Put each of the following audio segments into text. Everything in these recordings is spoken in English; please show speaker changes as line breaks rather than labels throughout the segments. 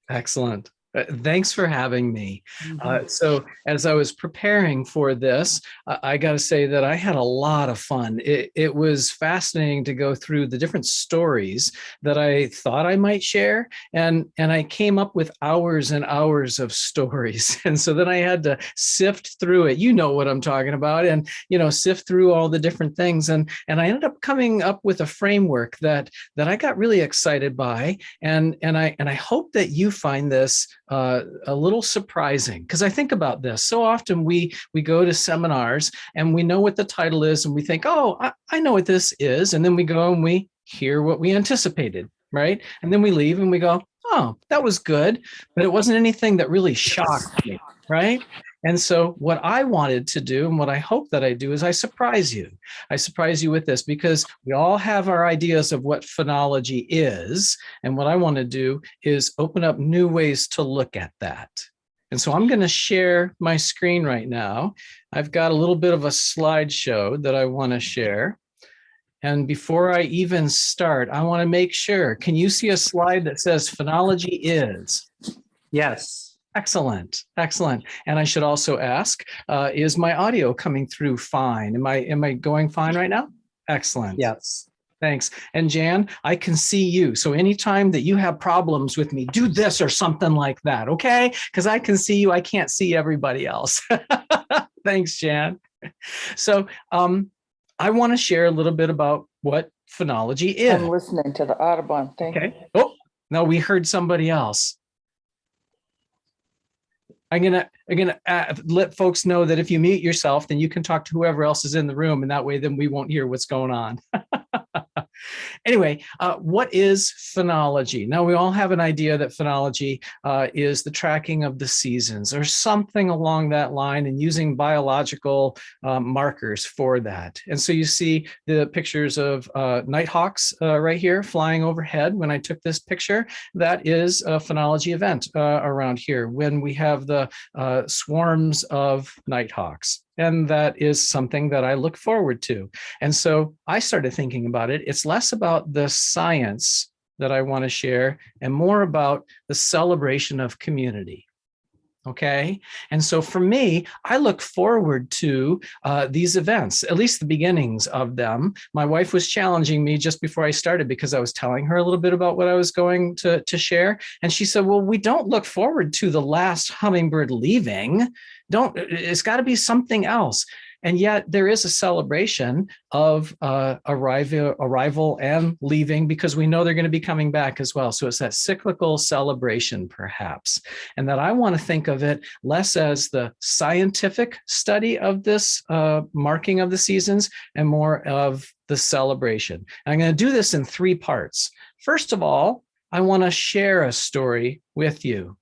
Excellent. Thanks for having me.
Mhm.
So, as I was preparing for this, I got to say that I had a lot of fun. It was fascinating to go through the different stories that I thought I might share, and I came up with hours and hours of stories, and so then I had to sift through it. You know what I'm talking about, and sift through all the different things, and I ended up coming up with a framework that I got really excited by, and I hope that you find this a little surprising, because I think about this so often. We go to seminars and we know what the title is, and we think, oh, I know what this is, and then we go and we hear what we anticipated, right? And then we leave and we go, oh, that was good, but it wasn't anything that really shocked me, right? And so, what I wanted to do, and what I hope that I do, is I surprise you. I surprise you with this, because we all have our ideas of what phenology is. And what I want to do is open up new ways to look at that. And so I'm going to share my screen right now. I've got a little bit of a slideshow that I want to share. And before I even start, I want to make sure, can you see a slide that says phenology is?
Yes.
Excellent, excellent. And I should also ask, is my audio coming through fine? Am I going fine right now? Excellent.
Yes.
Thanks. And Jan, I can see you. So anytime that you have problems with me, do this or something like that, okay? Because I can see you. I can't see everybody else. Thanks, Jan. So I want to share a little bit about what phonology is.
I'm listening to the Audubon thing.
Okay. Oh, no, we heard somebody else. I'm gonna let folks know that if you mute yourself, then you can talk to whoever else is in the room, and that way, then we won't hear what's going on. Anyway, what is phenology? Now, we all have an idea that phenology is the tracking of the seasons or something along that line, and using biological markers for that. And so you see the pictures of nighthawks right here flying overhead. When I took this picture, that is a phenology event around here when we have the swarms of nighthawks. And that is something that I look forward to. And so I started thinking about it. It's less about the science that I want to share and more about the celebration of community. Okay. And so for me, I look forward to these events, at least the beginnings of them. My wife was challenging me just before I started, because I was telling her a little bit about what I was going to share. And she said, well, we don't look forward to the last hummingbird leaving. It's got to be something else. And yet there is a celebration of arrival and leaving, because we know they're going to be coming back as well. So it's that cyclical celebration, perhaps. And that I want to think of it less as the scientific study of this marking of the seasons, and more of the celebration. And I'm going to do this in 3 parts. First of all, I want to share a story with you.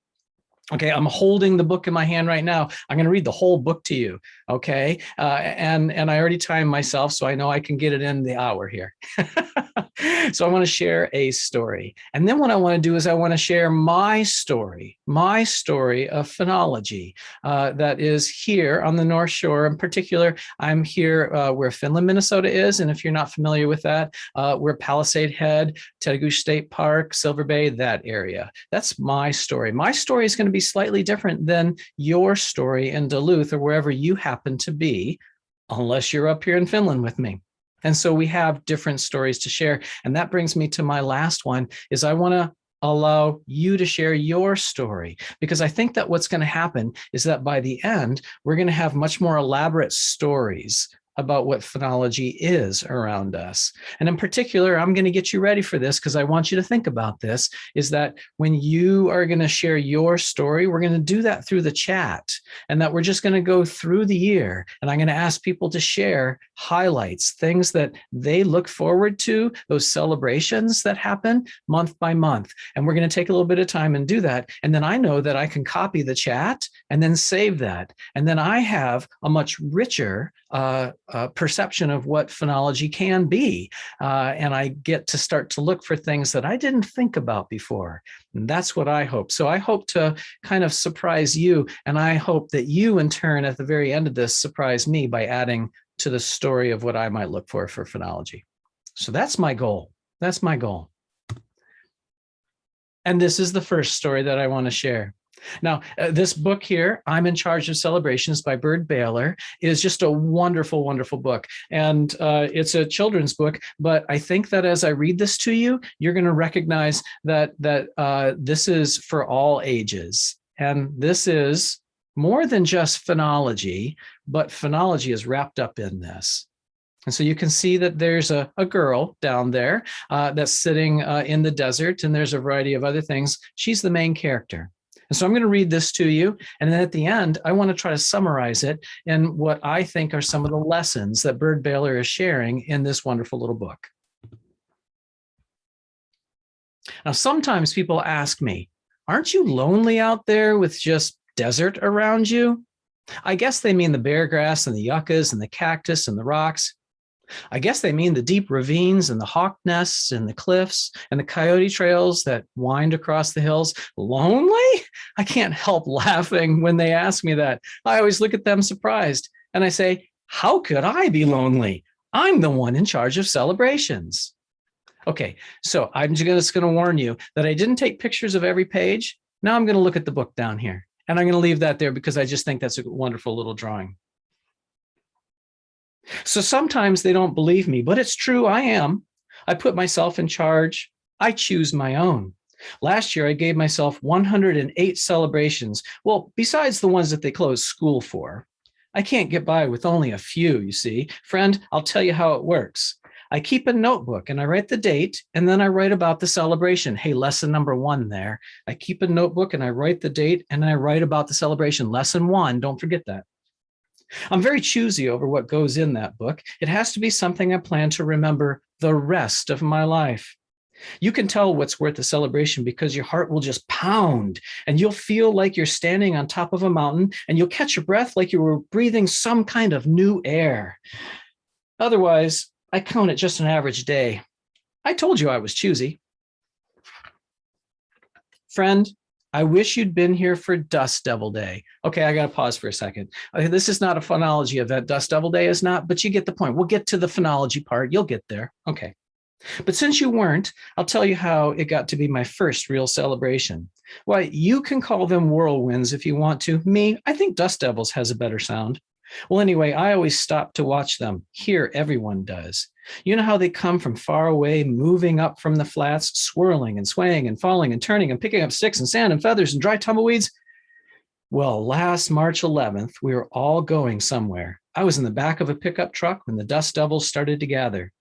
Okay, I'm holding the book in my hand right now. I'm going to read the whole book to you. Okay, and I already timed myself, so I know I can get it in the hour here. So I want to share a story, and then what I want to do is I want to share my story of phenology that is here on the North Shore. In particular, I'm here where Finland, Minnesota is, and if you're not familiar with that, we're Palisade Head, Tetagouche State Park, Silver Bay, that area. That's my story. My story is going to be slightly different than your story in Duluth or wherever you happen to be, unless you're up here in Finland with me. And so we have different stories to share. And that brings me to my last one, is I want to allow you to share your story, because I think that what's going to happen is that by the end, we're going to have much more elaborate stories about what phenology is around us. And in particular, I'm going to get you ready for this, because I want you to think about this, is that when you are going to share your story, we're going to do that through the chat, and that we're just going to go through the year. And I'm going to ask people to share highlights, things that they look forward to, those celebrations that happen month by month. And we're going to take a little bit of time and do that. And then I know that I can copy the chat and then save that. And then I have a much richer perception of what phenology can be. And I get to start to look for things that I didn't think about before. And that's what I hope. So I hope to kind of surprise you. And I hope that you, in turn, at the very end of this, surprise me by adding to the story of what I might look for phenology. So that's my goal. That's my goal. And this is the first story that I want to share. Now, this book here, I'm in Charge of Celebrations by Byrd Baylor, is just a wonderful, wonderful book. And it's a children's book, but I think that as I read this to you, you're going to recognize that this is for all ages. And this is more than just phenology, but phenology is wrapped up in this. And so you can see that there's a girl down there that's sitting in the desert, and there's a variety of other things. She's the main character. And so I'm going to read this to you. And then at the end, I want to try to summarize it in what I think are some of the lessons that Byrd Baylor is sharing in this wonderful little book. Now, sometimes people ask me, aren't you lonely out there with just desert around you? I guess they mean the bare grass and the yuccas and the cactus and the rocks. I guess they mean the deep ravines and the hawk nests and the cliffs and the coyote trails that wind across the hills. Lonely? I can't help laughing when they ask me that. I always look at them surprised and I say, how could I be lonely? I'm the one in charge of celebrations. Okay, so I'm just going to warn you that I didn't take pictures of every page. Now I'm going to look at the book down here, and I'm going to leave that there because I just think that's a wonderful little drawing. So sometimes they don't believe me, but it's true. I am. I put myself in charge. I choose my own. Last year, I gave myself 108 celebrations. Well, besides the ones that they closed school for. I can't get by with only a few, you see. Friend, I'll tell you how it works. I keep a notebook and I write the date, and then I write about the celebration. Hey, lesson number 1 there. I keep a notebook and I write the date and I write about the celebration. Lesson 1, don't forget that. I'm very choosy over what goes in that book. It has to be something I plan to remember the rest of my life. You can tell what's worth a celebration because your heart will just pound and you'll feel like you're standing on top of a mountain and you'll catch your breath like you were breathing some kind of new air. Otherwise, I count it just an average day. I told you I was choosy. Friend, I wish you'd been here for Dust Devil Day. Okay, I got to pause for a second. Okay, this is not a phenology event. Dust Devil Day is not, but you get the point. We'll get to the phenology part. You'll get there. Okay. But since you weren't, I'll tell you how it got to be my first real celebration. Why, you can call them whirlwinds if you want to. Me, I think Dust Devils has a better sound. Well, anyway, I always stop to watch them. Here, everyone does. You know how they come from far away, moving up from the flats, swirling and swaying and falling and turning and picking up sticks and sand and feathers and dry tumbleweeds? Well, last March 11th, we were all going somewhere. I was in the back of a pickup truck when the Dust Devils started to gather.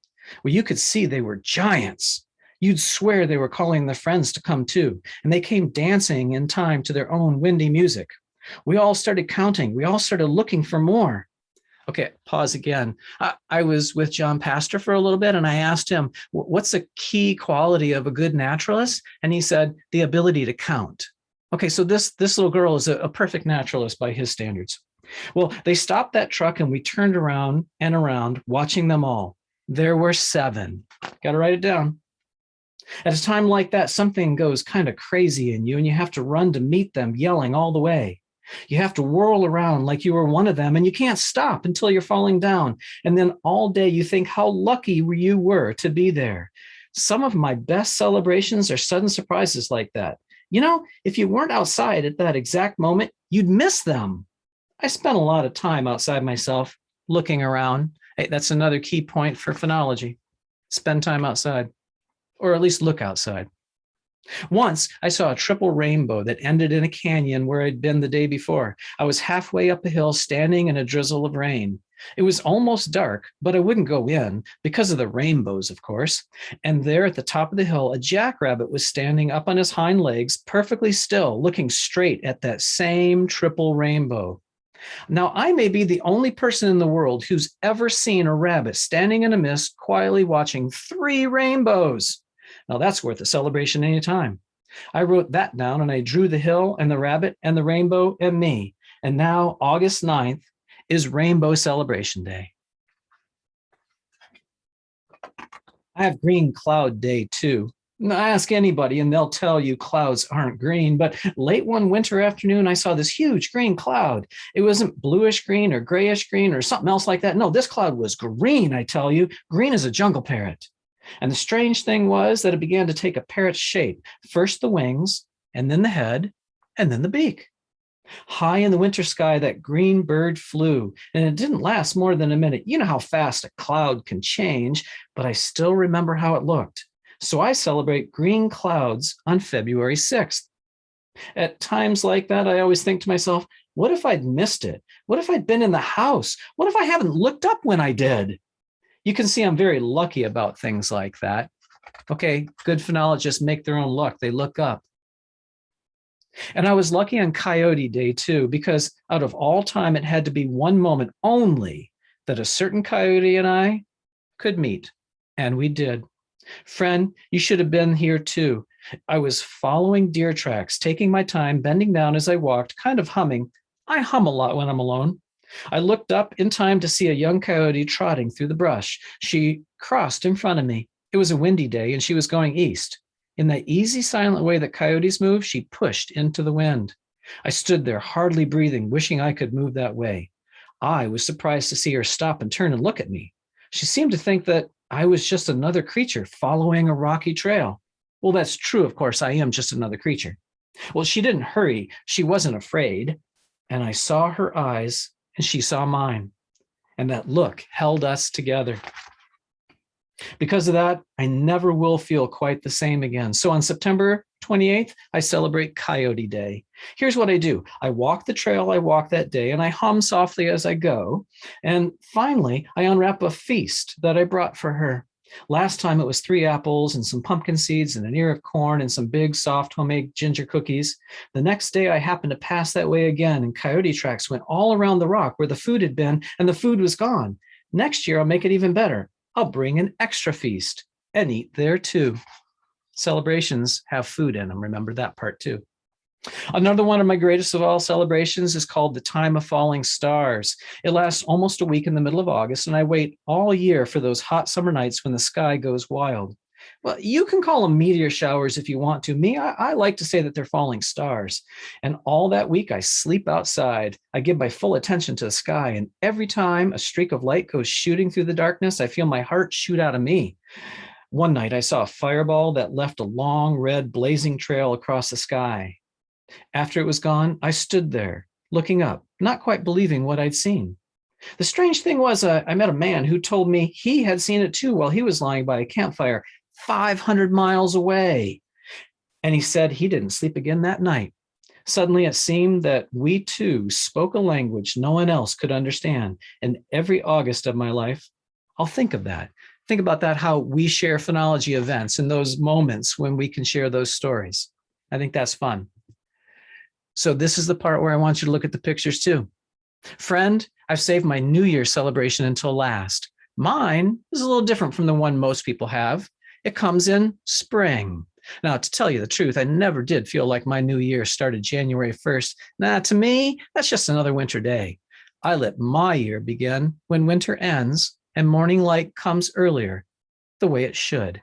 Well, you could see they were giants. You'd swear they were calling their friends to come too, and they came dancing in time to their own windy music. We all started counting. We all started looking for more. Okay, pause again. I was with John Pastor for a little bit, and I asked him, what's a key quality of a good naturalist? And he said, the ability to count. Okay, so this little girl is a perfect naturalist by his standards. Well, they stopped that truck, and we turned around and around, watching them all. There were 7. Got to write it down. At a time like that, something goes kind of crazy in you, and you have to run to meet them, yelling all the way. You have to whirl around like you were one of them, and you can't stop until you're falling down. And then all day you think how lucky you were to be there. Some of my best celebrations are sudden surprises like that. You know, if you weren't outside at that exact moment, you'd miss them. I spent a lot of time outside myself, looking around. Hey, that's another key point for phenology. Spend time outside, or at least look outside. Once I saw a triple rainbow that ended in a canyon where I'd been the day before. I was halfway up a hill standing in a drizzle of rain. It was almost dark, but I wouldn't go in because of the rainbows, of course. And there at the top of the hill, a jackrabbit was standing up on his hind legs, perfectly still, looking straight at that same triple rainbow. Now, I may be the only person in the world who's ever seen a rabbit standing in a mist, quietly watching 3 rainbows. Now, that's worth a celebration anytime. I wrote that down, and I drew the hill and the rabbit and the rainbow and me. And now, August 9th is Rainbow Celebration Day. I have Green Cloud Day, too. Now, ask anybody, and they'll tell you clouds aren't green. But late one winter afternoon, I saw this huge green cloud. It wasn't bluish green or grayish green or something else like that. No, this cloud was green, I tell you. Green as a jungle parrot. And the strange thing was that it began to take a parrot's shape, first the wings, and then the head, and then the beak. High in the winter sky, that green bird flew, and it didn't last more than a minute. You know how fast a cloud can change, but I still remember how it looked. So I celebrate green clouds on February 6th. At times like that, I always think to myself, what if I'd missed it? What if I'd been in the house? What if I haven't looked up when I did? You can see I'm very lucky about things like that. Okay, good phenologists make their own luck. They look up. And I was lucky on Coyote Day too, because out of all time, it had to be one moment only that a certain coyote and I could meet. And we did. Friend, you should have been here too. I was following deer tracks, taking my time, bending down as I walked, kind of humming. I hum a lot when I'm alone. I looked up in time to see a young coyote trotting through the brush. She crossed in front of me. It was a windy day and she was going east. In that easy, silent way that coyotes move, she pushed into the wind. I stood there, hardly breathing, wishing I could move that way. I was surprised to see her stop and turn and look at me. She seemed to think that I was just another creature following a rocky trail. Well, that's true, of course, I am just another creature. Well, she didn't hurry. She wasn't afraid. And I saw her eyes and she saw mine. And that look held us together. Because of that, I never will feel quite the same again. So on September 28th, I celebrate Coyote Day. Here's what I do. I walk the trail I walk that day and I hum softly as I go. And finally, I unwrap a feast that I brought for her. Last time it was 3 apples and some pumpkin seeds and an ear of corn and some big soft homemade ginger cookies. The next day I happened to pass that way again and coyote tracks went all around the rock where the food had been and the food was gone. Next year I'll make it even better. I'll bring an extra feast and eat there too. Celebrations have food in them. Remember that part too. Another one of my greatest of all celebrations is called the Time of Falling Stars. It lasts almost a week in the middle of August, and I wait all year for those hot summer nights when the sky goes wild. Well, you can call them meteor showers if you want to. Me, I like to say that they're falling stars. And all that week, I sleep outside. I give my full attention to the sky. And every time a streak of light goes shooting through the darkness, I feel my heart shoot out of me. One night, I saw a fireball that left a long, red, blazing trail across the sky. After it was gone, I stood there, looking up, not quite believing what I'd seen. The strange thing was, I met a man who told me he had seen it too while he was lying by a campfire 500 miles away. And he said he didn't sleep again that night. Suddenly, it seemed that we too spoke a language no one else could understand. And every August of my life, I'll think of that. Think about that, how we share phenology events and those moments when we can share those stories. I think that's fun. So this is the part where I want you to look at the pictures too. Friend, I've saved my New Year's celebration until last. Mine is a little different from the one most people have. It comes in spring. Now, to tell you the truth, I never did feel like my new year started January 1st. Nah, to me, that's just another winter day. I let my year begin when winter ends and morning light comes earlier, the way it should.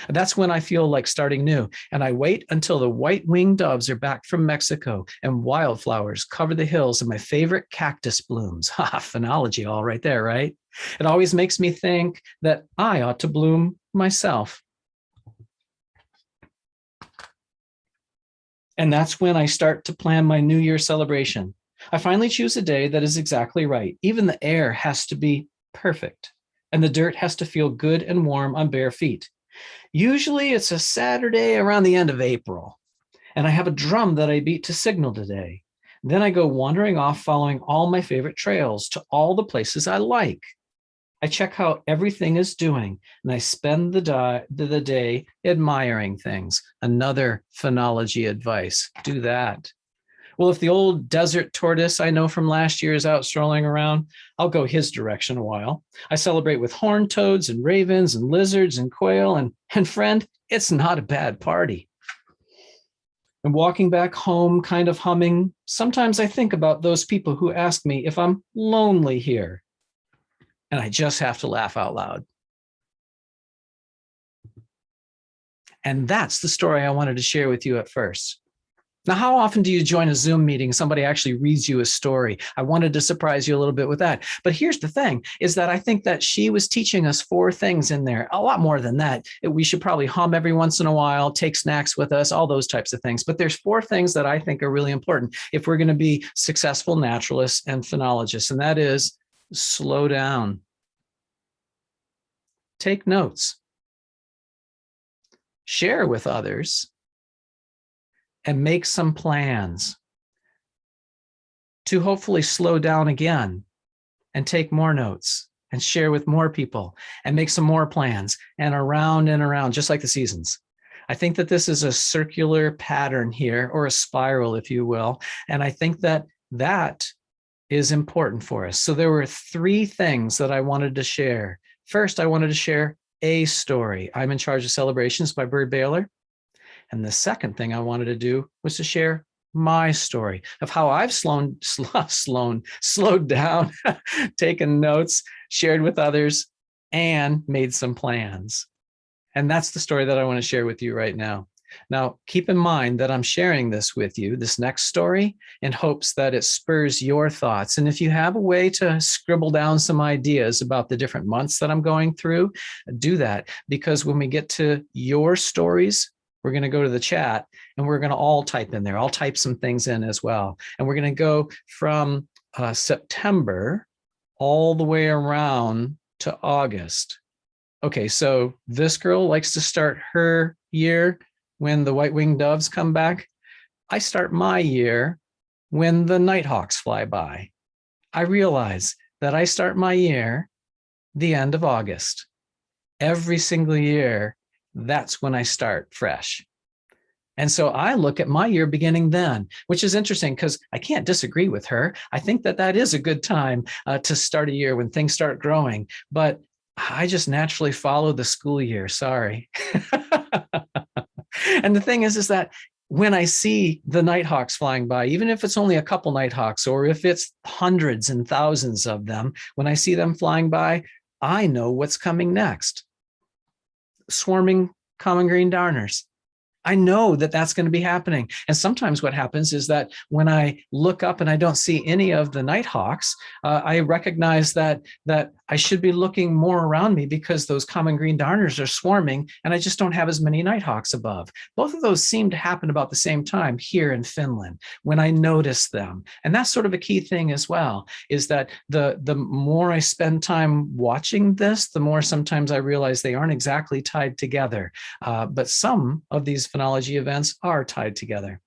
That's when I feel like starting new. And I wait until the white-winged doves are back from Mexico and wildflowers cover the hills and my favorite cactus blooms. Ha, phenology all right there, right? It always makes me think that I ought to bloom myself. And that's when I start to plan my New Year celebration. I finally choose a day that is exactly right. Even the air has to be perfect, and the dirt has to feel good and warm on bare feet. Usually it's a Saturday around the end of April, and I have a drum that I beat to signal today. Then I go wandering off following all my favorite trails to all the places I like. I check how everything is doing, and I spend the day admiring things. Another phenology advice, do that. Well, if the old desert tortoise I know from last year is out strolling around, I'll go his direction a while. I celebrate with horned toads and ravens and lizards and quail, and friend, it's not a bad party. And walking back home, kind of humming, sometimes I think about those people who ask me if I'm lonely here. And I just have to laugh out loud. And that's the story I wanted to share with you at first. Now, how often do you join a Zoom meeting? Somebody actually reads you a story. I wanted to surprise you a little bit with that. But here's the thing is that I think that she was teaching us 4 things in there, a lot more than that. We should probably hum every once in a while, take snacks with us, all those types of things. But there's 4 things that I think are really important if we're going to be successful naturalists and phenologists. And that is slow down, take notes, share with others, and make some plans to hopefully slow down again and take more notes and share with more people and make some more plans and around, just like the seasons. I think that this is a circular pattern here, or a spiral, if you will. And I think that that is important for us. So there were 3 things that I wanted to share. First, I wanted to share a story. I'm in Charge of Celebrations by Bird Baylor. And the second thing I wanted to do was to share my story of how I've slowed down, taken notes, shared with others, and made some plans. And that's the story that I want to share with you right now. Now, keep in mind that I'm sharing this with you, this next story, in hopes that it spurs your thoughts. And if you have a way to scribble down some ideas about the different months that I'm going through, do that. Because when we get to your stories, we're going to go to the chat and we're going to all type in there. I'll type some things in as well. And we're going to go from September all the way around to August. Okay, so this girl likes to start her year when the white-winged doves come back. I start my year when the nighthawks fly by. I realize that I start my year the end of August. Every single year, that's when I start fresh. And so I look at my year beginning then, which is interesting because I can't disagree with her. I think that that is a good time to start a year when things start growing. But I just naturally follow the school year. Sorry. And the thing is that when I see the nighthawks flying by, even if it's only a couple nighthawks or if it's hundreds and thousands of them, when I see them flying by, I know what's coming next. Swarming common green darners. I know that that's going to be happening. And sometimes what happens is that when I look up and I don't see any of the nighthawks, I recognize that I should be looking more around me because those common green darners are swarming and I just don't have as many nighthawks above. Both of those seem to happen about the same time here in Finland when I notice them. And that's sort of a key thing as well, is that the more I spend time watching this, the more sometimes I realize they aren't exactly tied together. But some of these phenology events are tied together.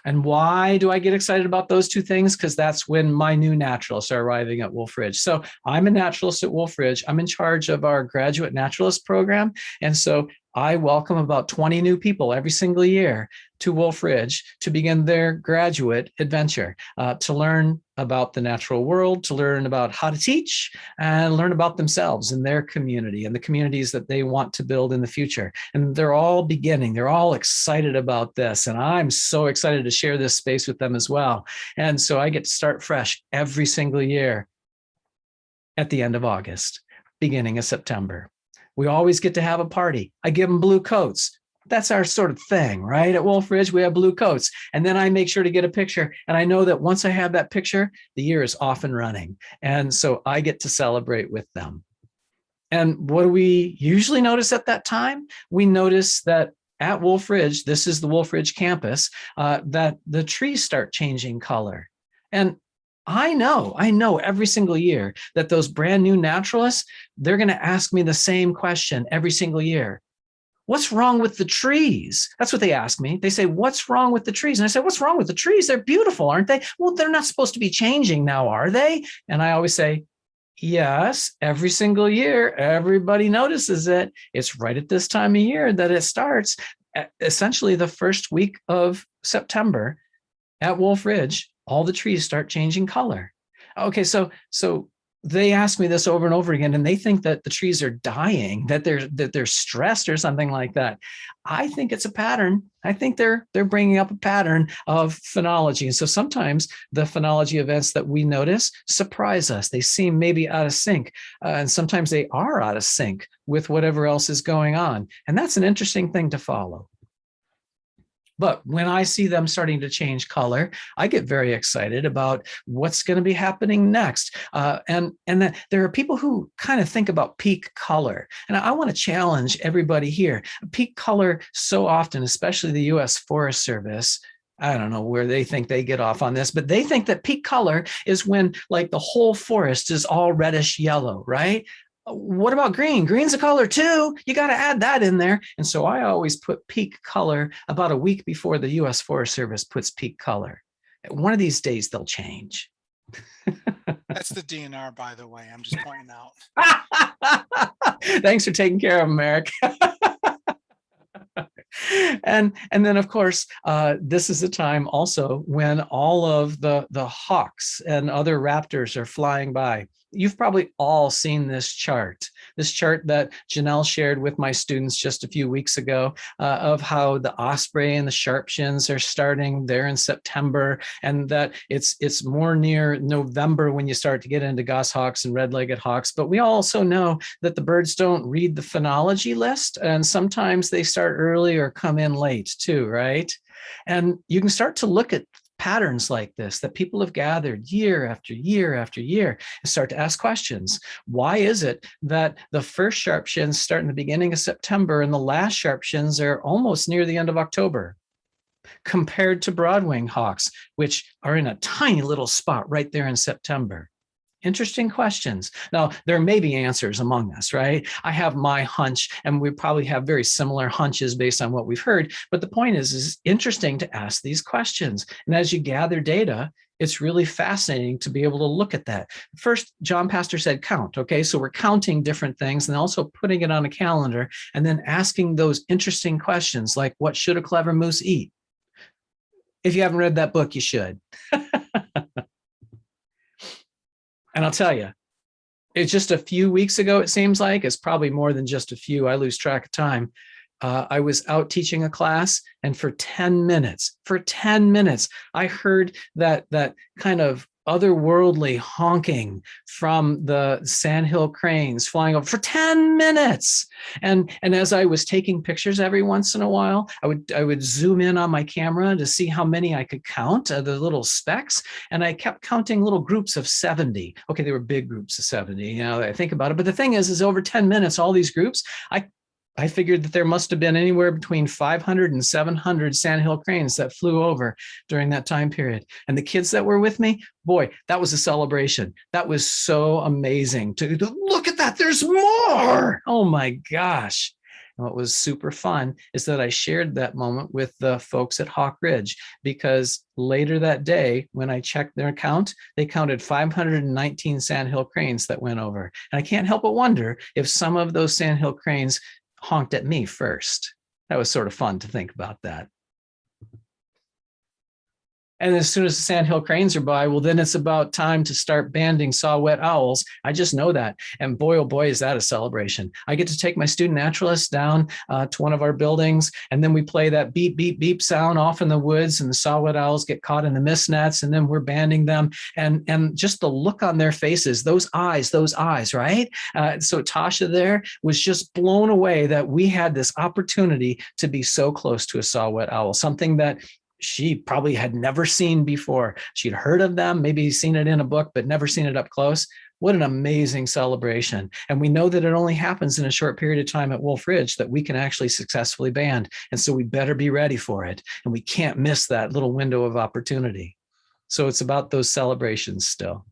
And why do I get excited about those 2 things? Because that's when my new naturalists are arriving at Wolf Ridge. So I'm a naturalist at Wolf Ridge. I'm in charge of our graduate naturalist program. And so I welcome about 20 new people every single year to Wolf Ridge to begin their graduate adventure, to learn about the natural world, to learn about how to teach, and learn about themselves and their community and the communities that they want to build in the future. And they're all excited about this. And I'm so excited to share this space with them as well. And so I get to start fresh every single year at the end of August, beginning of September. We always get to have a party. I give them blue coats. That's our sort of thing, right? At Wolf Ridge, we have blue coats. And then I make sure to get a picture. And I know that once I have that picture, the year is off and running. And so I get to celebrate with them. And what do we usually notice at that time? We notice that at Wolf Ridge, this is the Wolf Ridge campus, that the trees start changing color. And I know every single year that those brand new naturalists, they're going to ask me the same question every single year. What's wrong with the trees? That's what they ask me. They say, what's wrong with the trees? And I say, what's wrong with the trees? They're beautiful, aren't they? Well, they're not supposed to be changing now, are they? And I always say, yes, every single year, everybody notices it. It's right at this time of year that it starts, essentially the first week of September at Wolf Ridge. All the trees start changing color. Okay, so they ask me this over and over again, and they think that the trees are dying, that they're stressed or something like that. I think it's a pattern. I think they're bringing up a pattern of phenology. And so sometimes the phenology events that we notice surprise us. They seem maybe out of sync, and sometimes they are out of sync with whatever else is going on. And that's an interesting thing to follow. But when I see them starting to change color, I get very excited about what's going to be happening next. And then there are people who kind of think about peak color. And I want to challenge everybody here. Peak color so often, especially the U.S. Forest Service, I don't know where they think they get off on this, but they think that peak color is when like the whole forest is all reddish yellow, right? What about green? Green's a color too. You got to add that in there. And so I always put peak color about a week before the U.S. Forest Service puts peak color. One of these days they'll change.
That's the DNR, by the way. I'm just pointing out.
Thanks for taking care of them, Eric. And then of course this is a time also when all of the hawks and other raptors are flying by. You've probably all seen this chart that Janelle shared with my students just a few weeks ago of how the osprey and the sharpshins are starting there in September, and that it's more near November when you start to get into goshawks and red-legged hawks. But we also know that the birds don't read the phenology list, and sometimes they start early or come in late too, right? And you can start to look at patterns like this that people have gathered year after year after year and start to ask questions. Why is it that the first sharpshins start in the beginning of September and the last sharpshins are almost near the end of October, compared to broadwing hawks, which are in a tiny little spot right there in September? Interesting questions. Now, there may be answers among us, right? I have my hunch, and we probably have very similar hunches based on what we've heard. But the point is interesting to ask these questions. And as you gather data, it's really fascinating to be able to look at that. First, John Pastor said count. Okay, so we're counting different things and also putting it on a calendar and then asking those interesting questions like, what should a clever moose eat? If you haven't read that book, you should. And I'll tell you, it's just a few weeks ago, it seems like. It's probably more than just a few. I lose track of time. I was out teaching a class, and for 10 minutes, I heard that kind of otherworldly honking from the sandhill cranes flying over for 10 minutes. And as I was taking pictures every once in a while, I would zoom in on my camera to see how many I could count, the little specks. And I kept counting little groups of 70. Okay, they were big groups of 70, you know, I think about it. But the thing is over 10 minutes, all these groups, I figured that there must have been anywhere between 500 and 700 sandhill cranes that flew over during that time period. And the kids that were with me, boy, that was a celebration. That was so amazing to look at that. There's more. Oh my gosh. And what was super fun is that I shared that moment with the folks at Hawk Ridge, because later that day, when I checked their count, they counted 519 sandhill cranes that went over. And I can't help but wonder if some of those sandhill cranes honked at me first. That was sort of fun to think about that. And as soon as the sandhill cranes are by, well, then it's about time to start banding saw-whet owls. I just know that. And boy, oh boy, is that a celebration. I get to take my student naturalists down to one of our buildings, and then we play that beep, beep, beep sound off in the woods, and the saw-whet owls get caught in the mist nets, and then we're banding them. And just the look on their faces, those eyes, right? So Tasha there was just blown away that we had this opportunity to be so close to a saw-whet owl, something that she probably had never seen before. She'd heard of them, maybe seen it in a book, but never seen it up close. What an amazing celebration. And we know that it only happens in a short period of time at Wolf Ridge that we can actually successfully band. And so we better be ready for it. And we can't miss that little window of opportunity. So it's about those celebrations still.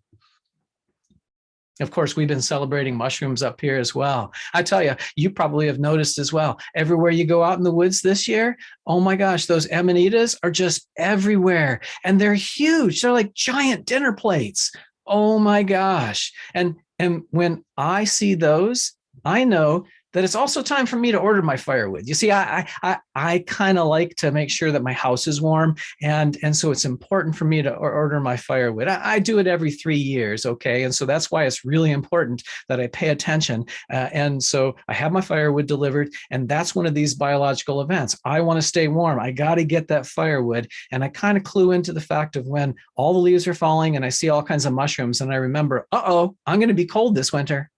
Of course, we've been celebrating mushrooms up here as well. I tell you, you probably have noticed as well. Everywhere you go out in the woods this year, oh my gosh, those amanitas are just everywhere. And they're huge. They're like giant dinner plates. Oh my gosh. And when I see those, I know that it's also time for me to order my firewood. You see, I kind of like to make sure that my house is warm. And so it's important for me to order my firewood. I do it every 3 years, okay? And so that's why it's really important that I pay attention. And so I have my firewood delivered, and that's one of these biological events. I want to stay warm. I got to get that firewood. And I kind of clue into the fact of when all the leaves are falling and I see all kinds of mushrooms, and I remember, I'm going to be cold this winter.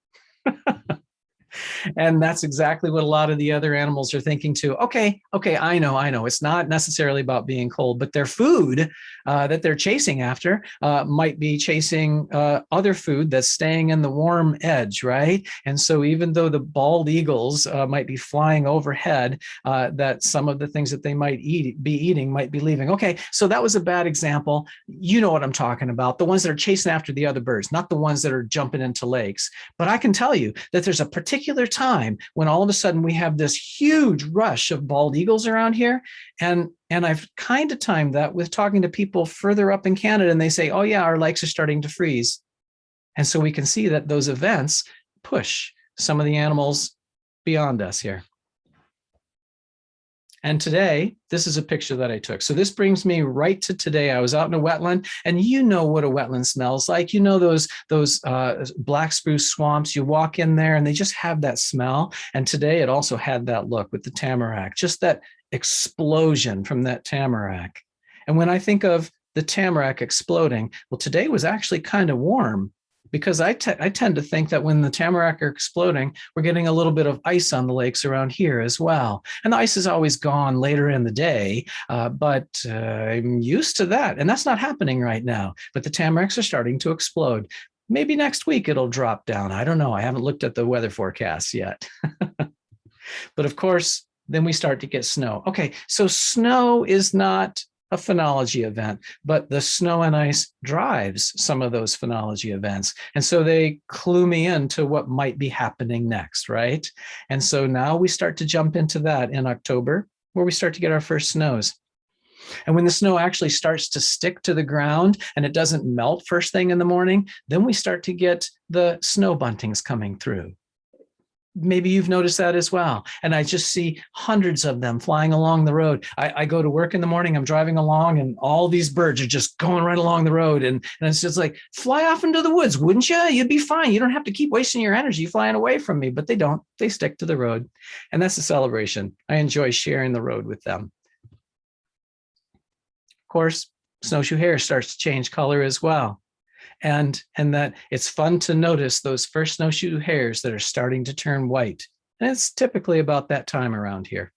And that's exactly what a lot of the other animals are thinking too. Okay, I know. It's not necessarily about being cold, but their food that they're chasing after might be chasing other food that's staying in the warm edge, right? And so even though the bald eagles might be flying overhead, that some of the things that they might be eating might be leaving. Okay, so that was a bad example. You know what I'm talking about. The ones that are chasing after the other birds, not the ones that are jumping into lakes. But I can tell you that there's a particular time when all of a sudden we have this huge rush of bald eagles around here. And I've kind of timed that with talking to people further up in Canada, and they say, oh yeah, our lakes are starting to freeze. And so we can see that those events push some of the animals beyond us here. And today, this is a picture that I took. So this brings me right to today. I was out in a wetland, and you know what a wetland smells like. You know those black spruce swamps. You walk in there, and they just have that smell. And today, it also had that look with the tamarack, just that explosion from that tamarack. And when I think of the tamarack exploding, well, today was actually kind of warm, because I tend to think that when the tamarack are exploding, we're getting a little bit of ice on the lakes around here as well. And the ice is always gone later in the day, but I'm used to that. And that's not happening right now. But the tamaracks are starting to explode. Maybe next week it'll drop down. I don't know. I haven't looked at the weather forecasts yet. But of course, then we start to get snow. Okay, so snow is not a phenology event, but the snow and ice drives some of those phenology events. And so they clue me into what might be happening next, right? And so now we start to jump into that in October, where we start to get our first snows. And when the snow actually starts to stick to the ground and it doesn't melt first thing in the morning, then we start to get the snow buntings coming through. Maybe you've noticed that as well. And I just see hundreds of them flying along the road. I go to work in the morning, I'm driving along, and all these birds are just going right along the road. And it's just like, fly off into the woods, wouldn't you? You'd be fine. You don't have to keep wasting your energy flying away from me. But they don't. They stick to the road. And that's a celebration. I enjoy sharing the road with them. Of course, snowshoe hare starts to change color as well. And that it's fun to notice those first snowshoe hares that are starting to turn white. And it's typically about that time around here.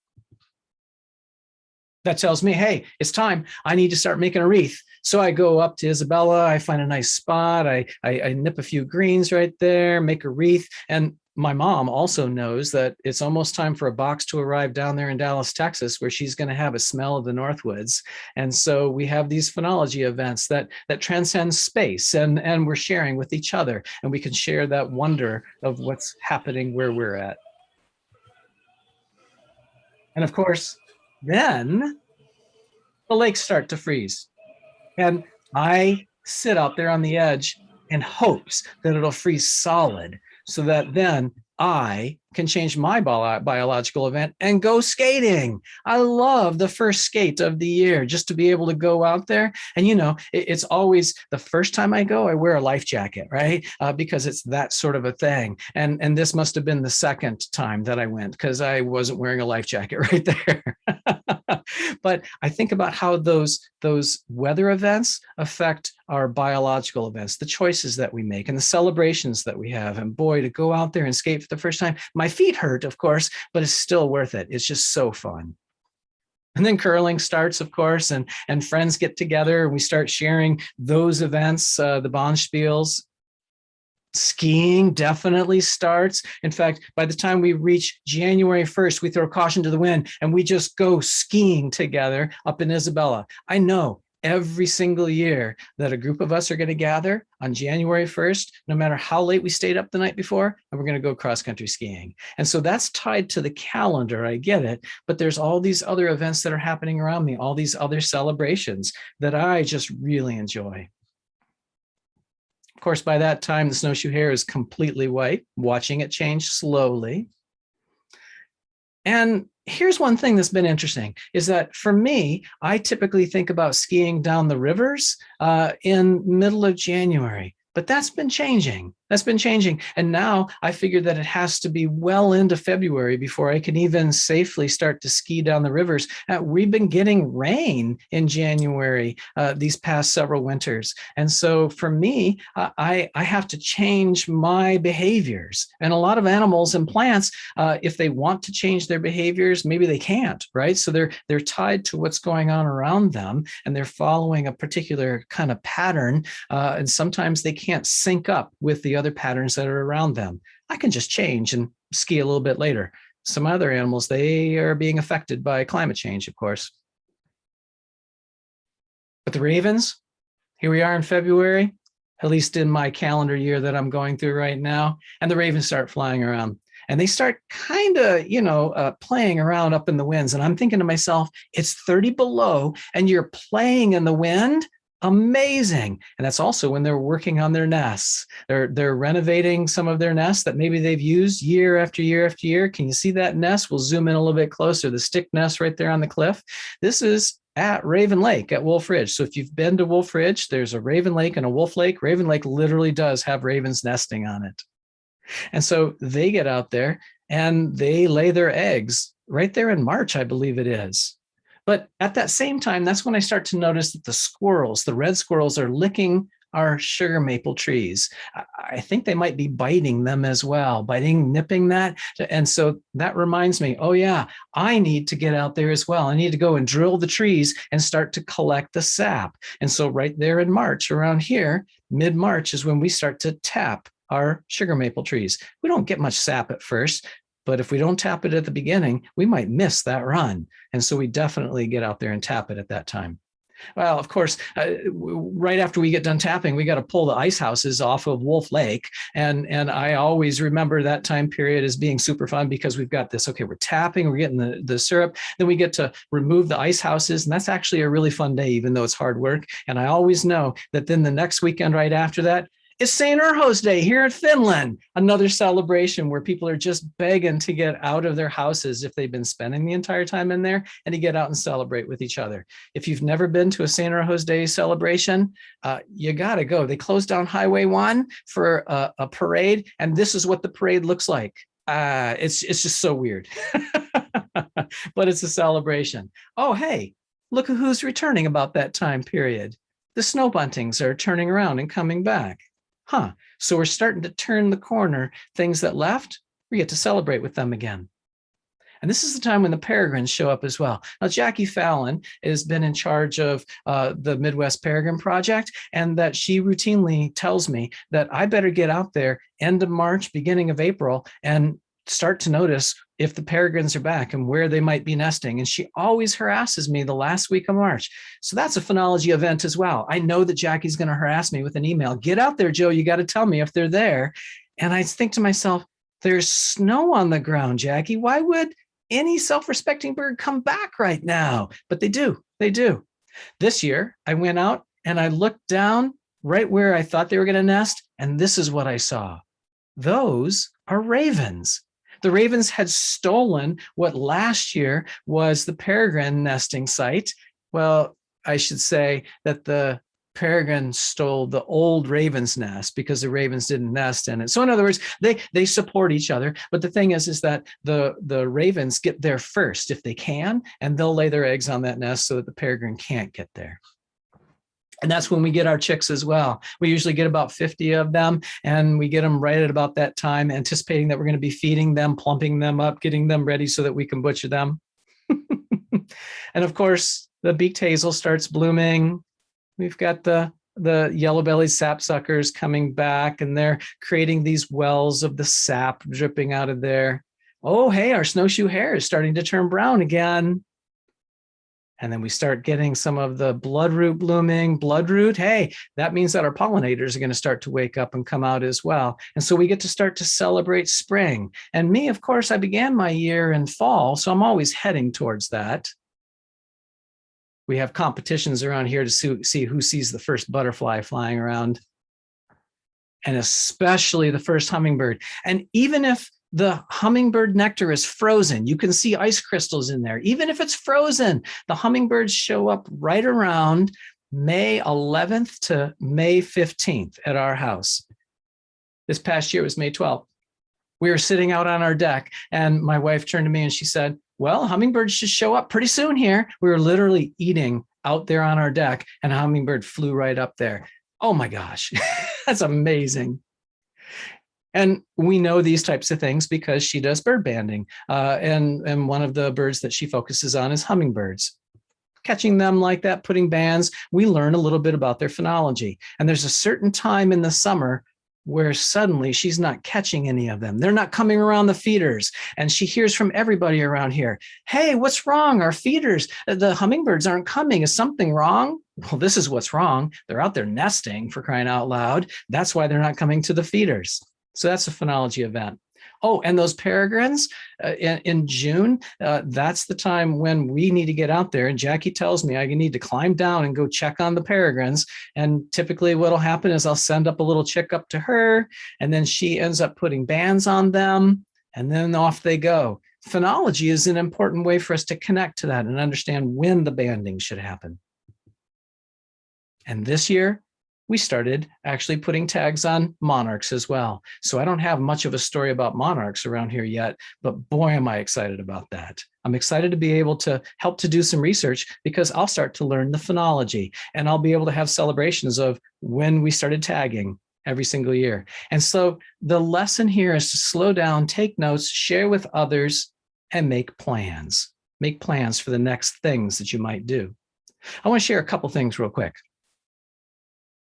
That tells me, hey, it's time. I need to start making a wreath. So I go up to Isabella, I find a nice spot, I nip a few greens right there, make a wreath. And my mom also knows that it's almost time for a box to arrive down there in Dallas, Texas, where she's going to have a smell of the Northwoods. And so we have these phenology events that transcend space, and we're sharing with each other, and we can share that wonder of what's happening where we're at. And of course, then the lakes start to freeze. And I sit out there on the edge in hopes that it'll freeze solid, so that then I can change my biological event and go skating. I love the first skate of the year, just to be able to go out there. And, you know, it's always the first time I go, I wear a life jacket, right? Because it's that sort of a thing. And this must have been the second time that I went, because I wasn't wearing a life jacket right there. But I think about how those weather events affect our biological events, the choices that we make and the celebrations that we have. And boy, to go out there and skate for the first time, my feet hurt, of course, but it's still worth it. It's just so fun. And then curling starts, of course, and friends get together and we start sharing those events, the Bonspiels. Skiing definitely starts. In fact, by the time we reach January 1st, we throw caution to the wind and we just go skiing together up in Isabella. I know every single year that a group of us are going to gather on January 1st, no matter how late we stayed up the night before, and we're going to go cross-country skiing. And so that's tied to the calendar. I get it. But there's all these other events that are happening around me, all these other celebrations that I just really enjoy. Of course, by that time, the snowshoe hare is completely white, watching it change slowly. And here's one thing that's been interesting, is that for me, I typically think about skiing down the rivers in middle of January, but that's been changing. That's been changing. And now I figure that it has to be well into February before I can even safely start to ski down the rivers. We've been getting rain in January these past several winters. And so for me, I have to change my behaviors. And a lot of animals and plants, if they want to change their behaviors, maybe they can't, right? So they're tied to what's going on around them, and they're following a particular kind of pattern. And sometimes they can't sync up with the other patterns that are around them. I can just change and ski a little bit later. Some other animals, they are being affected by climate change, of course. But the ravens, here we are in February, at least in my calendar year that I'm going through right now, and the ravens start flying around. And they start kind of, playing around up in the winds. And I'm thinking to myself, it's 30 below and you're playing in the wind? Amazing. And that's also when they're working on their nests. They're renovating some of their nests that maybe they've used year after year after year. Can you see that nest? We'll zoom in a little bit closer. The stick nest right there on the cliff. This is at Raven Lake at Wolf Ridge. So if you've been to Wolf Ridge, there's a Raven Lake and a Wolf Lake. Raven Lake literally does have ravens nesting on it. And so they get out there and they lay their eggs right there in March, I believe it is. But at that same time, that's when I start to notice that the squirrels, the red squirrels, are licking our sugar maple trees. I think they might be biting them as well, nipping that. And so that reminds me, oh yeah, I need to get out there as well. I need to go and drill the trees and start to collect the sap. And so right there in March, around here, mid-March is when we start to tap our sugar maple trees. We don't get much sap at first, but if we don't tap it at the beginning, we might miss that run. And so we definitely get out there and tap it at that time. Well, of course, right after we get done tapping, we got to pull the ice houses off of Wolf Lake. And I always remember that time period as being super fun because we've got this, okay, we're tapping, we're getting the syrup, then we get to remove the ice houses. And that's actually a really fun day, even though it's hard work. And I always know that then the next weekend right after that, it's St. Urho's Day here in Finland, another celebration where people are just begging to get out of their houses if they've been spending the entire time in there and to get out and celebrate with each other. If you've never been to a St. Urho's Day celebration, you got to go. They closed down Highway 1 for a parade, and this is what the parade looks like. It's just so weird, but it's a celebration. Oh, hey, look at who's returning about that time period. The snow buntings are turning around and coming back. So we're starting to turn the corner. Things that left, we get to celebrate with them again. And this is the time when the peregrines show up as well. Now, Jackie Fallon has been in charge of the Midwest Peregrine Project, and that she routinely tells me that I better get out there end of March, beginning of April, and start to notice if the peregrines are back and where they might be nesting. And she always harasses me the last week of March. So that's a phenology event as well. I know that Jackie's going to harass me with an email. Get out there, Joe. You got to tell me if they're there. And I think to myself, there's snow on the ground, Jackie. Why would any self-respecting bird come back right now? But they do. They do. This year, I went out and I looked down right where I thought they were going to nest. And this is what I saw. Those are ravens. The ravens had stolen what last year was the peregrine nesting site. Well, I should say that the peregrine stole the old raven's nest because the ravens didn't nest in it. So in other words, they support each other. But the thing is that the ravens get there first if they can, and they'll lay their eggs on that nest so that the peregrine can't get there. And that's when we get our chicks as well. We usually get about 50 of them, and we get them right at about that time, anticipating that we're going to be feeding them, plumping them up, getting them ready so that we can butcher them. And of course, the beaked hazel starts blooming. We've got the yellow-bellied sapsuckers coming back, and they're creating these wells of the sap dripping out of there. Oh, hey, our snowshoe hare is starting to turn brown again. And then we start getting some of the bloodroot blooming. Bloodroot, hey, that means that our pollinators are going to start to wake up and come out as well. And so we get to start to celebrate spring. And me, of course, I began my year in fall, so I'm always heading towards that. We have competitions around here to see who sees the first butterfly flying around, and especially the first hummingbird. And even if the hummingbird nectar is frozen, you can see ice crystals in there. Even if it's frozen, the hummingbirds show up right around May 11th to May 15th at our house. This past year was May 12th. We were sitting out on our deck and my wife turned to me and she said, well, hummingbirds should show up pretty soon here. We were literally eating out there on our deck and a hummingbird flew right up there. Oh my gosh, that's amazing. And we know these types of things because she does bird banding. And one of the birds that she focuses on is hummingbirds. Catching them like that, putting bands, we learn a little bit about their phenology. And there's a certain time in the summer where suddenly she's not catching any of them. They're not coming around the feeders. And she hears from everybody around here, hey, what's wrong? Our feeders, the hummingbirds aren't coming. Is something wrong? Well, this is what's wrong. They're out there nesting, for crying out loud. That's why they're not coming to the feeders. So that's a phenology event. Oh, and those peregrines in June, that's the time when we need to get out there. And Jackie tells me I need to climb down and go check on the peregrines. And typically what'll happen is I'll send up a little chick up to her, and then she ends up putting bands on them, and then off they go. Phenology is an important way for us to connect to that and understand when the banding should happen. And this year, we started actually putting tags on monarchs as well. So I don't have much of a story about monarchs around here yet, but boy, am I excited about that. I'm excited to be able to help to do some research because I'll start to learn the phenology and I'll be able to have celebrations of when we started tagging every single year. And so the lesson here is to slow down, take notes, share with others, and make plans. Make plans for the next things that you might do. I want to share a couple things real quick.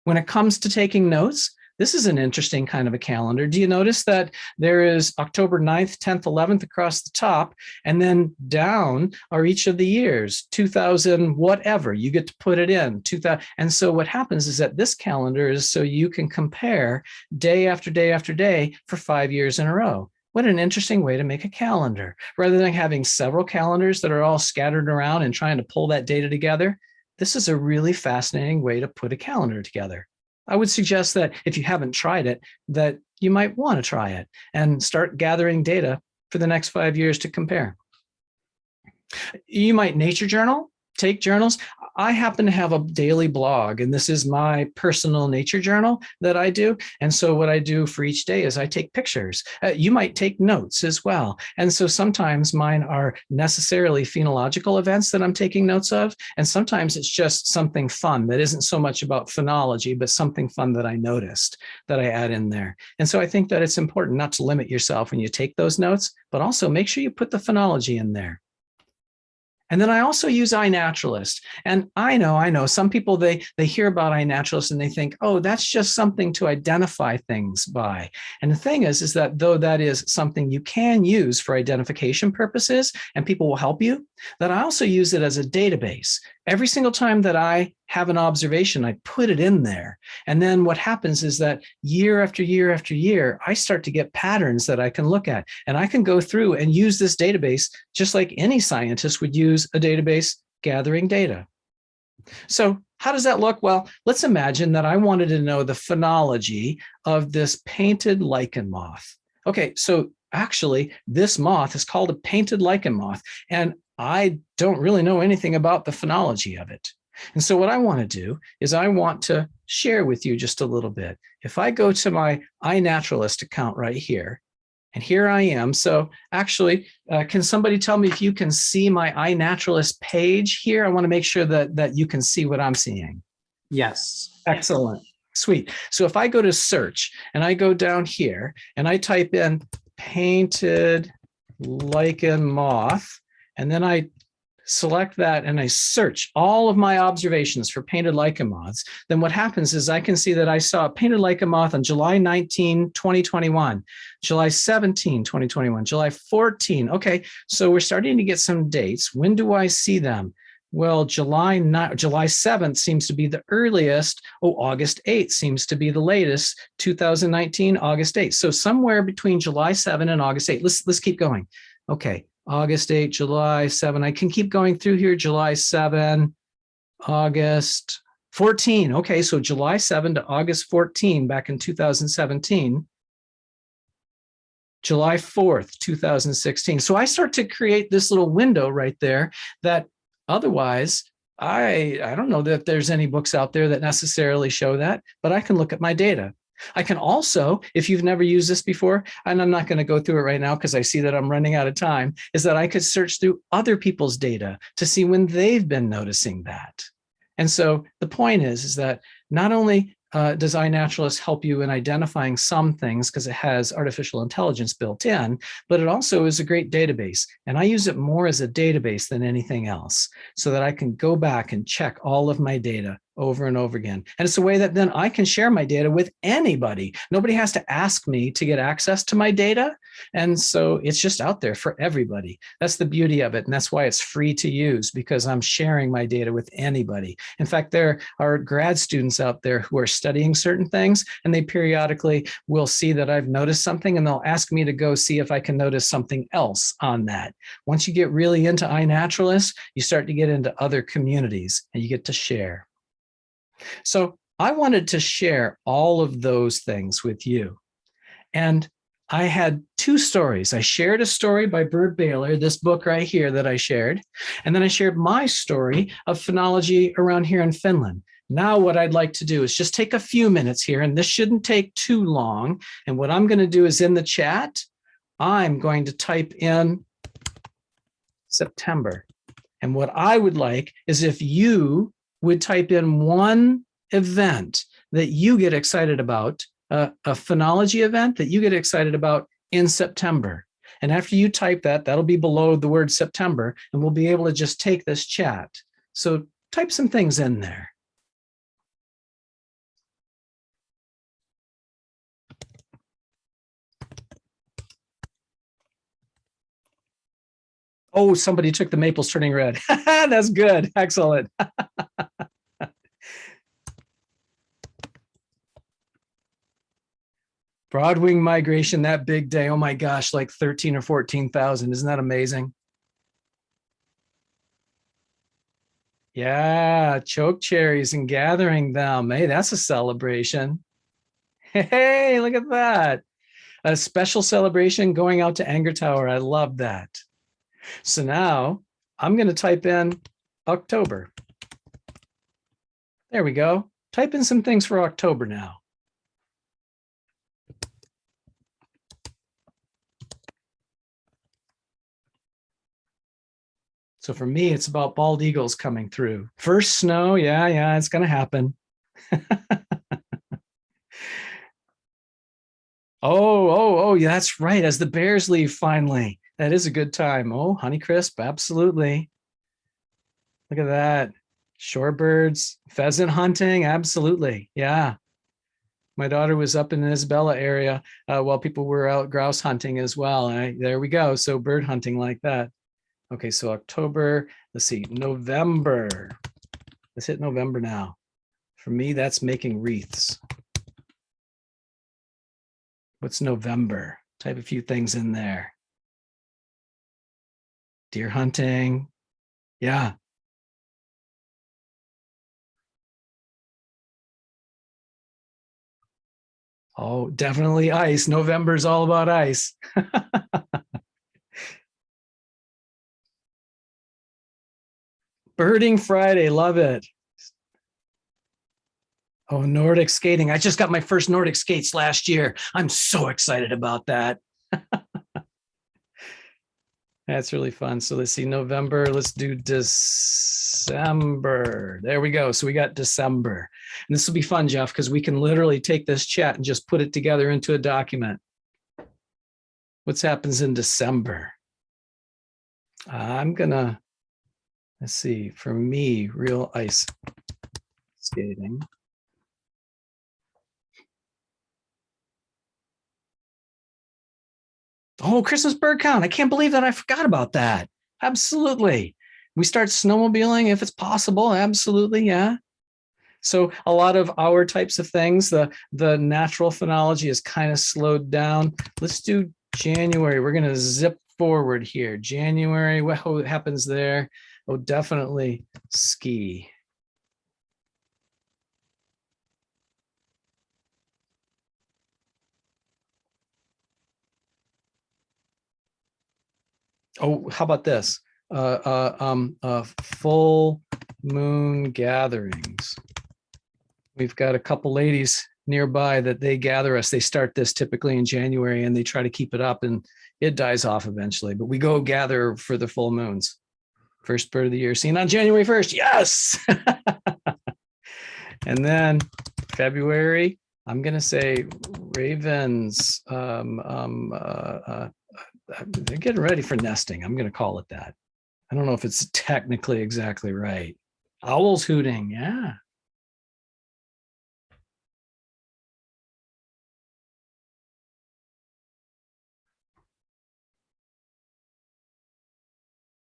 When it comes to taking notes, this is an interesting kind of a calendar. Do you notice that there is October 9th, 10th, 11th across the top, and then down are each of the years, 2000, whatever, you get to put it in. 2000. And so what happens is that this calendar is so you can compare day after day after day for 5 years in a row. What an interesting way to make a calendar. Rather than having several calendars that are all scattered around and trying to pull that data together, this is a really fascinating way to put a calendar together. I would suggest that if you haven't tried it, that you might want to try it and start gathering data for the next 5 years to compare. You might nature journal, take journals. I happen to have a daily blog, and this is my personal nature journal that I do. And so what I do for each day is I take pictures. You might take notes as well. And so sometimes mine are necessarily phenological events that I'm taking notes of. And sometimes it's just something fun that isn't so much about phenology, but something fun that I noticed that I add in there. And so I think that it's important not to limit yourself when you take those notes, but also make sure you put the phenology in there. And then I also use iNaturalist. And I know some people, they hear about iNaturalist and they think, oh, that's just something to identify things by. And the thing is that though that is something you can use for identification purposes and people will help you, that I also use it as a database. Every single time that I have an observation, I put it in there. And then what happens is that year after year after year, I start to get patterns that I can look at. And I can go through and use this database just like any scientist would use a database gathering data. So how does that look? Well, let's imagine that I wanted to know the phenology of this painted lichen moth. Okay, so actually, this moth is called a painted lichen moth. And I don't really know anything about the phenology of it. And so what I want to do is I want to share with you just a little bit. If I go to my iNaturalist account right here, and here I am. So actually, can somebody tell me if you can see my iNaturalist page here? I want to make sure that you can see what I'm seeing.
Yes.
Excellent. Sweet. So if I go to search and I go down here and I type in painted lichen moth, and then I select that and I search all of my observations for painted lichen moths, then what happens is I can see that I saw a painted lichen moth on July 19, 2021, July 17, 2021, July 14. Okay, so we're starting to get some dates. When do I see them? Well, July 7th seems to be the earliest. Oh, August 8th seems to be the latest. 2019, August 8th. So somewhere between July 7 and August 8. Let's keep going. Okay, August 8, July 7. I can keep going through here. July 7, August 14. Okay, so July 7 to August 14 back in 2017. July 4th, 2016. So I start to create this little window right there that otherwise, I don't know that there's any books out there that necessarily show that, but I can look at my data. I can also, if you've never used this before, and I'm not going to go through it right now because I see that I'm running out of time, is that I could search through other people's data to see when they've been noticing that. And so the point is that not only does iNaturalist help you in identifying some things because it has artificial intelligence built in, but it also is a great database. And I use it more as a database than anything else so that I can go back and check all of my data over and over again. And it's a way that then I can share my data with anybody. Nobody has to ask me to get access to my data. And so it's just out there for everybody. That's the beauty of it. And that's why it's free to use, because I'm sharing my data with anybody. In fact, there are grad students out there who are studying certain things, and they periodically will see that I've noticed something, and they'll ask me to go see if I can notice something else on that. Once you get really into iNaturalist, you start to get into other communities and you get to share. So I wanted to share all of those things with you. And I had two stories. I shared a story by Bert Baylor, this book right here that I shared. And then I shared my story of phenology around here in Finland. Now what I'd like to do is just take a few minutes here, and this shouldn't take too long. And what I'm going to do is in the chat, I'm going to type in September. And what I would like is if you would type in one event that you get excited about, a phenology event that you get excited about in September. And after you type that, that'll be below the word September, and we'll be able to just take this chat. So type some things in there. Oh, somebody took the maples turning red. That's good. Excellent. Broadwing migration, that big day. Oh my gosh, like 13 or 14,000. Isn't that amazing? Yeah, choke cherries and gathering them. Hey, that's a celebration. Hey, look at that. A special celebration going out to Anger Tower. I love that. So now I'm going to type in October. There we go. Type in some things for October now. So for me, it's about bald eagles coming through. First snow. Yeah, it's going to happen. Oh, yeah, that's right. As the bears leave finally. That is a good time. Oh, Honeycrisp, absolutely. Look at that. Shorebirds, pheasant hunting, absolutely. Yeah. My daughter was up in the Isabella area while people were out grouse hunting as well. And there we go. So bird hunting like that. Okay, so October, let's see, November. Let's hit November now. For me, that's making wreaths. What's November? Type a few things in there. Deer hunting. Yeah. Oh, definitely ice. November is all about ice. Birding Friday, love it. Oh, Nordic skating. I just got my first Nordic skates last year. I'm so excited about that. That's really fun. So let's see, November. Let's do December. There we go. So we got December. And this will be fun, Jeff, because we can literally take this chat and just put it together into a document. What happens in December? I'm going to, let's see, for me, real ice skating. Oh, Christmas bird count. I can't believe that I forgot about that. Absolutely. We start snowmobiling if it's possible. Absolutely. Yeah. So a lot of our types of things, the natural phenology is kind of slowed down. Let's do January. We're going to zip forward here. January, what happens there? Oh, definitely ski. Oh, how about this? Full moon gatherings. We've got a couple ladies nearby that they gather us. They start this typically in January and they try to keep it up and it dies off eventually. But we go gather for the full moons. First bird of the year seen on January 1st. Yes. And then February, I'm going to say ravens. They're getting ready for nesting. I'm going to call it that. I don't know if it's technically exactly right. Owls hooting. Yeah.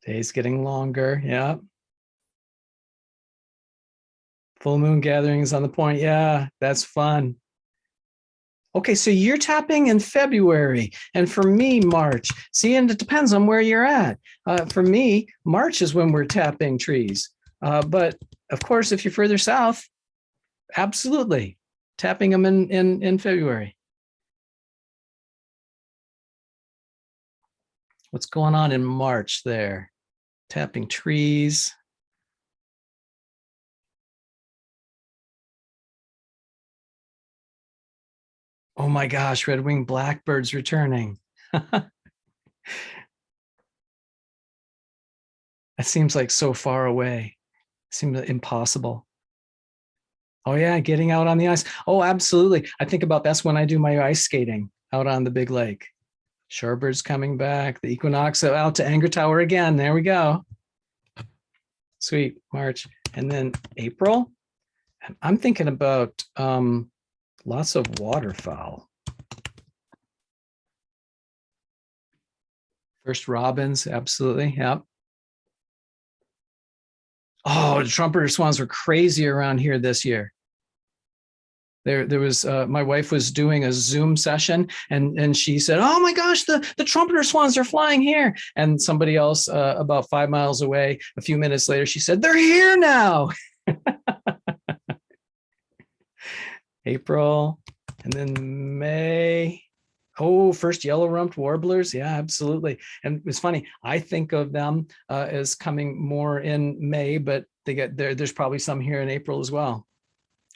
Days getting longer. Yeah. Full moon gatherings on the point. Yeah, that's fun. Okay, so you're tapping in February, and for me, March. See, and it depends on where you're at. For me, March is when we're tapping trees. But of course, if you're further south, absolutely tapping them in February. What's going on in March there? Tapping trees. Oh my gosh, red-winged blackbirds returning. That seems like so far away. Seems impossible. Oh yeah, getting out on the ice. Oh, absolutely. I think about that's when I do my ice skating out on the big lake. Shorebirds coming back, the equinox out to Anger Tower again. There we go. Sweet, March. And then April. I'm thinking about lots of waterfowl. First robins, absolutely. Yep. Oh, the trumpeter swans were crazy around here this year. There was my wife was doing a Zoom session and she said, "Oh my gosh, the trumpeter swans are flying here." And somebody else about 5 miles away, a few minutes later, she said, "They're here now." April, and then May. Oh, first yellow-rumped warblers. Yeah, absolutely. And it's funny. I think of them as coming more in May, but they get there. There's probably some here in April as well.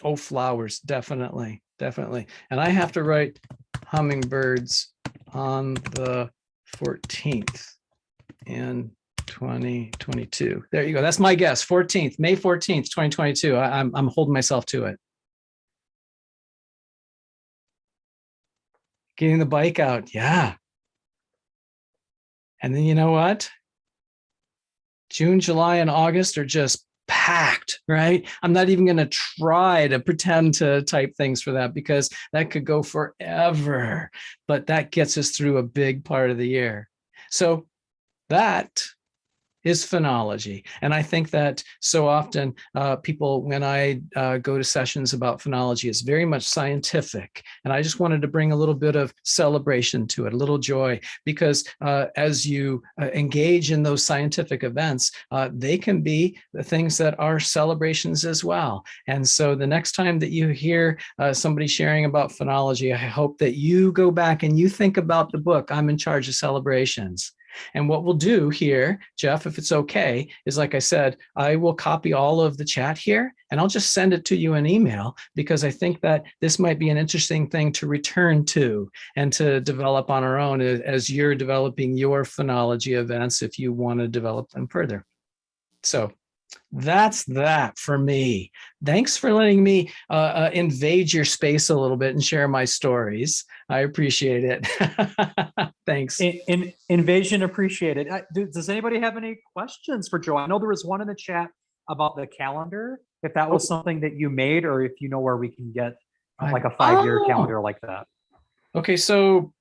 Oh, flowers, definitely, definitely. And I have to write hummingbirds on the 14th in 2022. There you go. That's my guess. 14th, May 14th, 2022. I'm holding myself to it. Getting the bike out. Yeah. And then you know what? June, July, and August are just packed, right? I'm not even going to try to pretend to type things for that because that could go forever, but that gets us through a big part of the year. So that is phenology. And I think that so often people, when I go to sessions about phenology, it's very much scientific. And I just wanted to bring a little bit of celebration to it, a little joy, because as you engage in those scientific events, they can be the things that are celebrations as well. And so the next time that you hear somebody sharing about phenology, I hope that you go back and you think about the book, I'm in Charge of Celebrations. And what we'll do here, Jeff, if it's okay, is like I said, I will copy all of the chat here and I'll just send it to you in email because I think that this might be an interesting thing to return to and to develop on our own as you're developing your phenology events if you want to develop them further. So that's that for me. Thanks for letting me invade your space a little bit and share my stories. I appreciate it. Thanks.
Invasion appreciated. Does anybody have any questions for Joe? I know there was one in the chat about the calendar, if that was something that you made or if you know where we can get like a 5-year calendar like that. Okay, so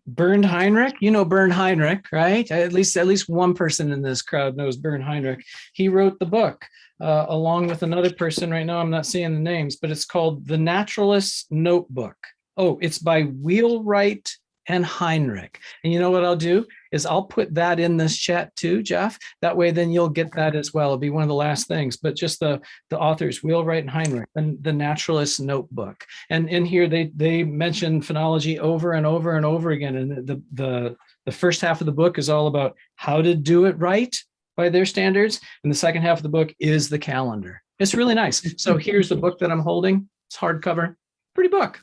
Bernd Heinrich, you know Bernd Heinrich, right? At least one person in this crowd knows Bernd Heinrich. He wrote the book along with another person. Right now, I'm not seeing the names, but it's called The Naturalist's Notebook. Oh, it's by Wheelwright and Heinrich. And you know what I'll do is I'll put that in this chat too, Jeff. That way, then you'll get that as well. It'll be one of the last things, but just the authors, Wheelwright and Heinrich, and The Naturalist's Notebook. And in here, they mention phenology over and over and over again. And the first half of the book is all about how to do it right by their standards. And the second half of the book is the calendar. It's really nice. So here's the book that I'm holding. It's hardcover.
pretty book.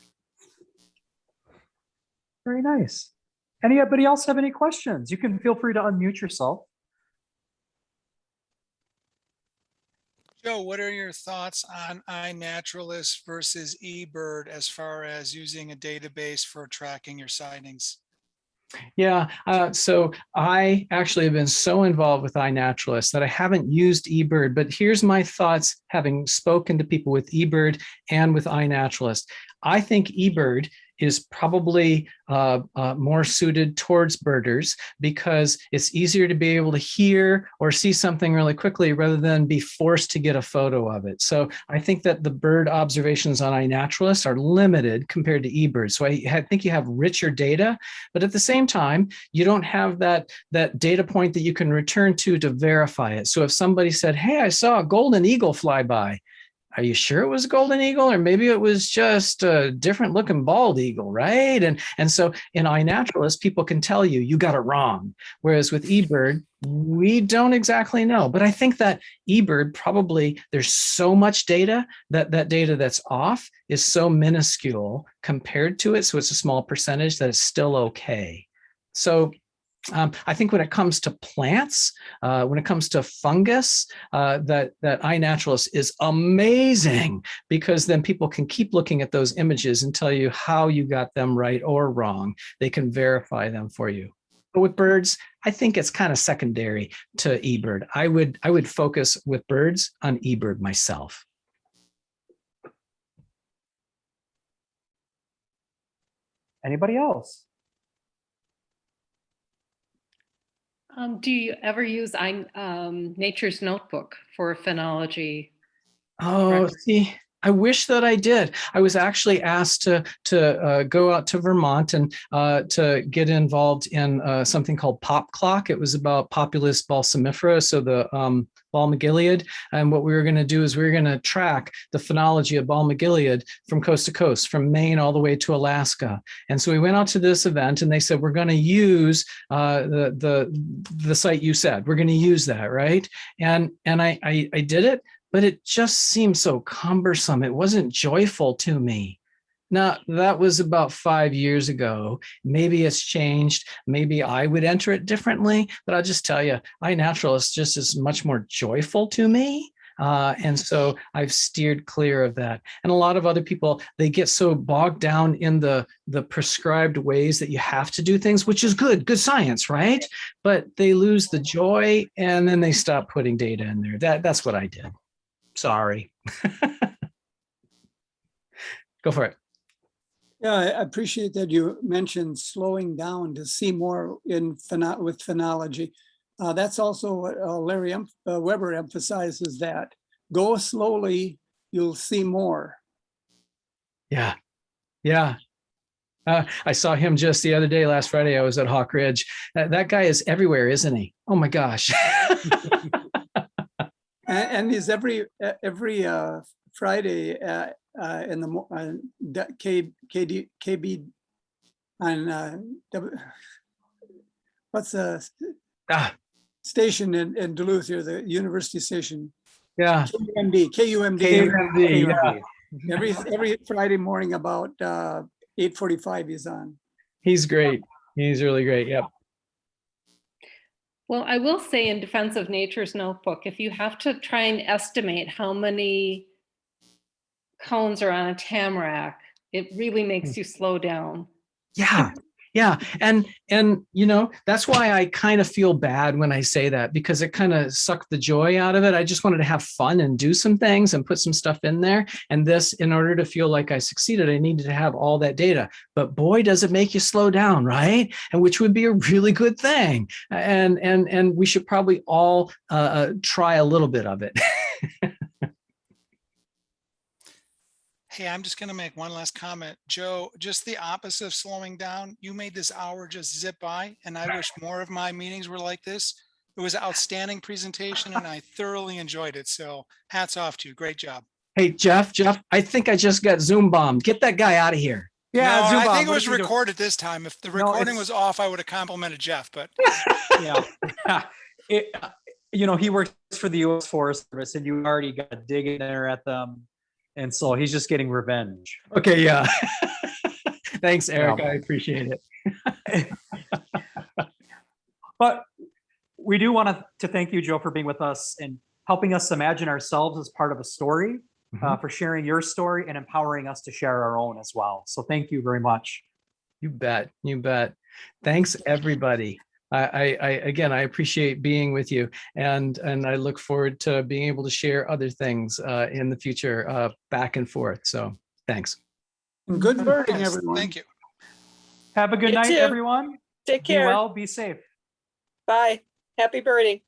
Very nice. Anybody else have any questions? You can feel free to unmute yourself.
Joe, what are your thoughts on iNaturalist versus eBird as far as using a database for tracking your sightings?
Yeah, so I actually have been so involved with iNaturalist that I haven't used eBird, but here's my thoughts having spoken to people with eBird and with iNaturalist. I think eBird is probably more suited towards birders because it's easier to be able to hear or see something really quickly rather than be forced to get a photo of it. So I think that the bird observations on iNaturalist are limited compared to eBird. So I think you have richer data, but at the same time, you don't have that data point that you can return to verify it. So if somebody said, hey, I saw a golden eagle fly by, are you sure it was a golden eagle, or maybe it was just a different looking bald eagle, right? And so in iNaturalist, people can tell you, you got it wrong. Whereas with eBird, we don't exactly know. But I think that eBird probably, there's so much data that data that's off is so minuscule compared to it. So it's a small percentage that it's still okay. So I think when it comes to plants, when it comes to fungus, that iNaturalist is amazing because then people can keep looking at those images and tell you how you got them right or wrong. They can verify them for you. But with birds, I think it's kind of secondary to eBird. I would focus with birds on eBird myself.
Anybody else?
Do you ever use Nature's Notebook for phenology?
Oh, see, I wish that I did. I was actually asked to go out to Vermont and to get involved in something called Pop Clock. It was about Populus balsamifera, so the Balmagilead. And what we were going to do is we were going to track the phenology of Balmagilead from coast to coast, from Maine all the way to Alaska. And so we went out to this event, and they said, we're going to use the site you said. We're going to use that, right? And I did it. But it just seemed so cumbersome. It wasn't joyful to me. Now, that was about 5 years ago. Maybe it's changed. Maybe I would enter it differently, but I'll just tell you, iNaturalist just is much more joyful to me. And so I've steered clear of that. And a lot of other people, they get so bogged down in the prescribed ways that you have to do things, which is good science, right? But they lose the joy and then they stop putting data in there. That's what I did. Sorry. Go for it.
Yeah, I appreciate that you mentioned slowing down to see more with phenology. That's also what Larry Weber emphasizes, that go slowly, you'll see more.
Yeah. I saw him just the other day, last Friday. I was at Hawk Ridge. That guy is everywhere, isn't he? Oh my gosh.
And he's every Friday in the KB on what's the station in Duluth here, the university station.
Yeah.
KUMD.
Yeah.
Every Friday morning about 8:45 he's on.
He's great. He's really great. Yep.
Well, I will say in defense of Nature's Notebook, if you have to try and estimate how many cones are on a tamarack, it really makes you slow down.
Yeah. And that's why I kind of feel bad when I say that, because it kind of sucked the joy out of it. I just wanted to have fun and do some things and put some stuff in there. And this, in order to feel like I succeeded, I needed to have all that data. But boy, does it make you slow down, right? And which would be a really good thing. And we should probably all try a little bit of it.
Hey, I'm just going to make one last comment. Joe, just the opposite of slowing down. You made this hour just zip by, and I wish more of my meetings were like this. It was an outstanding presentation, and I thoroughly enjoyed it. So hats off to you. Great job.
Hey, Jeff, I think I just got Zoom bombed. Get that guy out of here.
Yeah,
no,
Zoom
I
bomb.
think it
What
was
did you do?
recorded this time. If the
No,
recording
it's-
was off, I would have complimented Jeff, but
Yeah. He works for the U.S. Forest Service, and you already got to dig in there at them. And so he's just getting revenge.
Okay, yeah. Thanks, Eric.
Yeah.
I appreciate it.
But we do want to thank you, Joe, for being with us and helping us imagine ourselves as part of a story, for sharing your story and empowering us to share our own as well. So thank you very much.
You bet. You bet. Thanks, everybody. Again, I appreciate being with you, and I look forward to being able to share other things in the future, back and forth. So thanks.
And good birding,
Yes,
everyone.
thank you.
Have a good
You
night,
too.
everyone.
Take
Be
care.
well, be safe.
Bye. Happy birding.